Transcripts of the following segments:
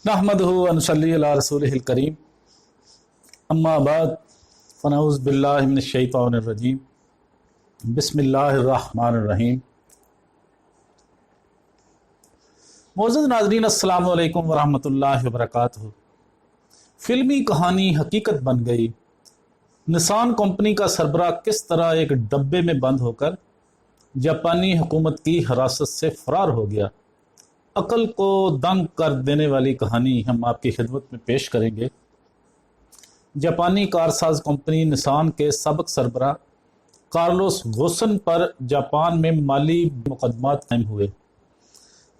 नहमदुहु व नसल्ली अला रसूलिहिल करीम अम्मा बाद फ़नऊज़ु बिल्लाहि मिनश शैतानिर रजीम बिस्मिल्लाहिर रहमानिर रहीम। मौजूद नाज़रीन अस्सलामु अलैकुम व रहमतुल्लाहि व बरकातुहू। फिल्मी कहानी हकीकत बन गई। निसान कंपनी का सरबराह किस तरह एक डब्बे में बंद होकर जापानी हुकूमत की हिरासत से फरार हो गया। अकल को दंग कर देने वाली कहानी हम आपकी खिदमत में पेश करेंगे। जापानी कारसाज कंपनी निसान के सबक सरबराह कार्लोस गोसन पर जापान में माली मुकदमात कायम हुए,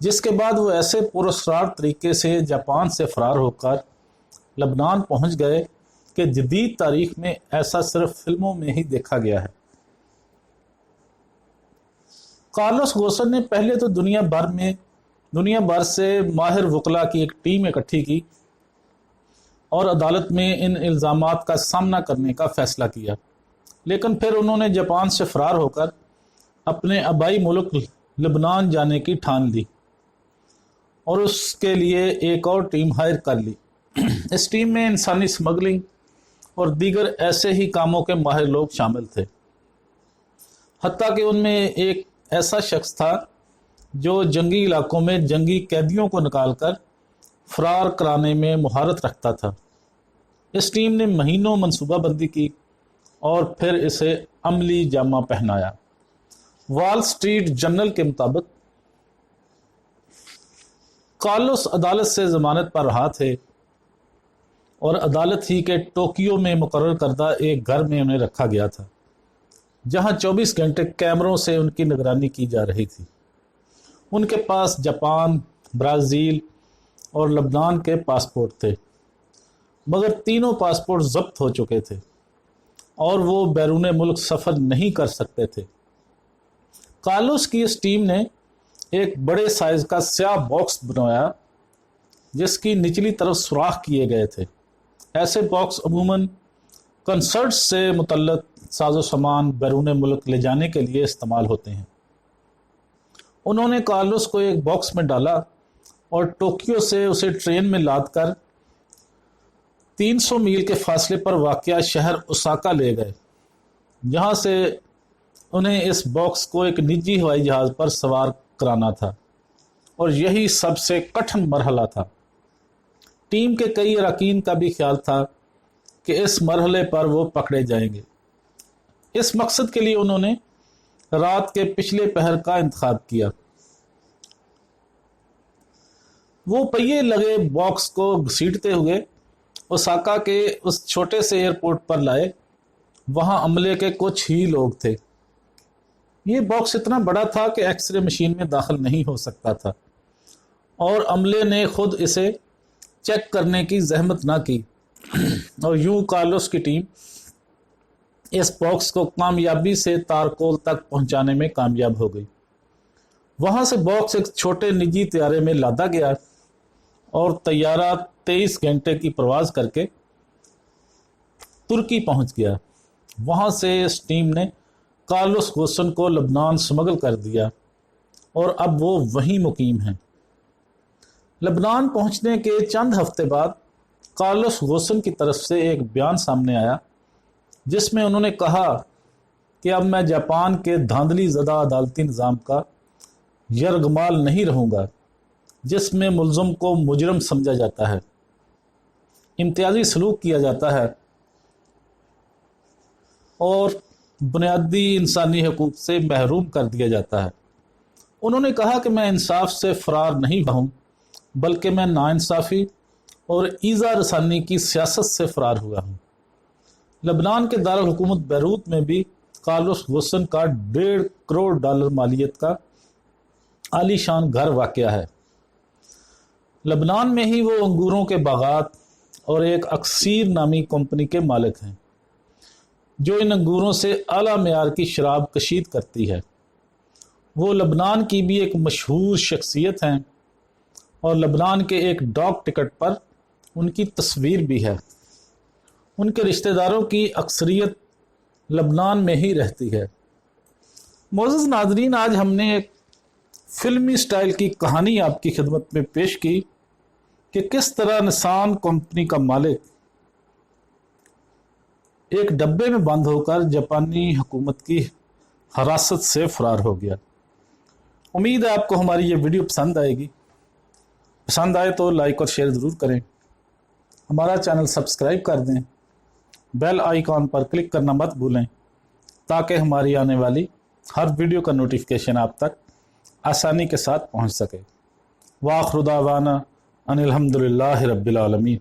जिसके बाद वो ऐसे पुरस्कार तरीके से जापान से फरार होकर लबनान पहुंच गए कि जदीद तारीख में ऐसा सिर्फ फिल्मों में ही देखा गया है। कार्लोस गोसन ने पहले तो दुनिया भर से माहिर वकला की एक टीम इकट्ठी की और अदालत में इन इल्ज़ामात का सामना करने का फैसला किया, लेकिन फिर उन्होंने जापान से फरार होकर अपने आबाई मुल्क लबनान जाने की ठान ली और उसके लिए एक और टीम हायर कर ली। इस टीम में इंसानी स्मगलिंग और दीगर ऐसे ही कामों के माहिर लोग शामिल थे। हत्ता कि उनमें एक ऐसा शख्स था जो जंगी इलाकों में जंगी कैदियों को निकालकर फरार कराने में महारत रखता था। इस टीम ने महीनों मंसूबाबंदी की और फिर इसे अमली जामा पहनाया। वॉल स्ट्रीट जर्नल के मुताबिक कार्लोस अदालत से जमानत पर रहा थे और अदालत ही के टोक्यो में मुकर्रर करदा एक घर में उन्हें रखा गया था, जहां 24 घंटे कैमरों से उनकी निगरानी की जा रही थी। उनके पास जापान, ब्राज़ील और लबनान के पासपोर्ट थे, मगर तीनों पासपोर्ट जब्त हो चुके थे और वो बैरून मुल्क सफ़र नहीं कर सकते थे। कार्लोस की इस टीम ने एक बड़े साइज का स्याह बॉक्स बनवाया जिसकी निचली तरफ सुराख किए गए थे। ऐसे बॉक्स अमूमन कंसर्ट से मुतल्लक साजो सामान बैरून मुल्क ले जाने के लिए इस्तेमाल होते हैं। उन्होंने कार्लोस को एक बॉक्स में डाला और टोक्यो से उसे ट्रेन में लादकर 300 मील के फासले पर वाक़या शहर ओसाका ले गए, जहां से उन्हें इस बॉक्स को एक निजी हवाई जहाज़ पर सवार कराना था और यही सबसे कठिन मरहला था। टीम के कई अरकान का भी ख्याल था कि इस मरहले पर वो पकड़े जाएंगे। इस मकसद के लिए उन्होंने रात के पिछले पहर का इंतखाब किया। वो पहिए लगे बॉक्स को घसीटते हुए ओसाका के उस छोटे से एयरपोर्ट पर लाए। वहां अमले के कुछ ही लोग थे। ये बॉक्स इतना बड़ा था कि एक्सरे मशीन में दाखिल नहीं हो सकता था और अमले ने खुद इसे चेक करने की जहमत ना की और यूं कार्लोस की टीम इस बॉक्स को कामयाबी से तारकोल तक पहुंचाने में कामयाब हो गई। वहां से बॉक्स एक छोटे निजी तैयारे में लादा गया और तैयारा 23 घंटे की प्रवास करके तुर्की पहुंच गया। वहां से इस टीम ने कार्लोस गोसन को लबनान स्मगल कर दिया और अब वो वहीं मुकीम हैं। लबनान पहुंचने के चंद हफ्ते बाद कार्लोस गोसन की तरफ से एक बयान सामने आया जिसमें उन्होंने कहा कि अब मैं जापान के धांधली ज़दा अदालती निज़ाम का यरगमाल नहीं रहूँगा, जिसमें मुल्ज़म को मुजरम समझा जाता है, इम्तियाजी सलूक किया जाता है और बुनियादी इंसानी हकूक़ से महरूम कर दिया जाता है। उन्होंने कहा कि मैं इंसाफ से फ़रार नहीं हुआ हूँ, बल्कि मैं नाइंसाफ़ी और ईज़ा रसानी की सियासत से फ़रार हुआ हूँ। लबनान के दारुल हुकूमत बैरूत में भी कार्लोस गोसन का $1.5 करोड़ मालियत का आलीशान घर वाक़या है। लबनान में ही वो अंगूरों के बागात और एक अक्सीर नामी कंपनी के मालिक हैं, जो इन अंगूरों से आला मेयार की शराब कशीद करती है। वो लबनान की भी एक मशहूर शख्सियत हैं और लबनान के एक डाक टिकट पर उनकी तस्वीर भी है। उनके रिश्तेदारों की अक्सरियत लबनान में ही रहती है। मोअज़्ज़ज़ नाज़रीन, आज हमने एक फिल्मी स्टाइल की कहानी आपकी खिदमत में पेश की कि किस तरह निसान कंपनी का मालिक एक डब्बे में बंद होकर जापानी हुकूमत की हिरासत से फरार हो गया। उम्मीद है आपको हमारी ये वीडियो पसंद आएगी। पसंद आए तो लाइक और शेयर ज़रूर करें, हमारा चैनल सब्सक्राइब कर दें, बेल आइकॉन पर क्लिक करना मत भूलें ताकि हमारी आने वाली हर वीडियो का नोटिफिकेशन आप तक आसानी के साथ पहुंच सके। वाखिर दावाना अनिल हम्दुलिल्लाहि रब्बिल आलमीन।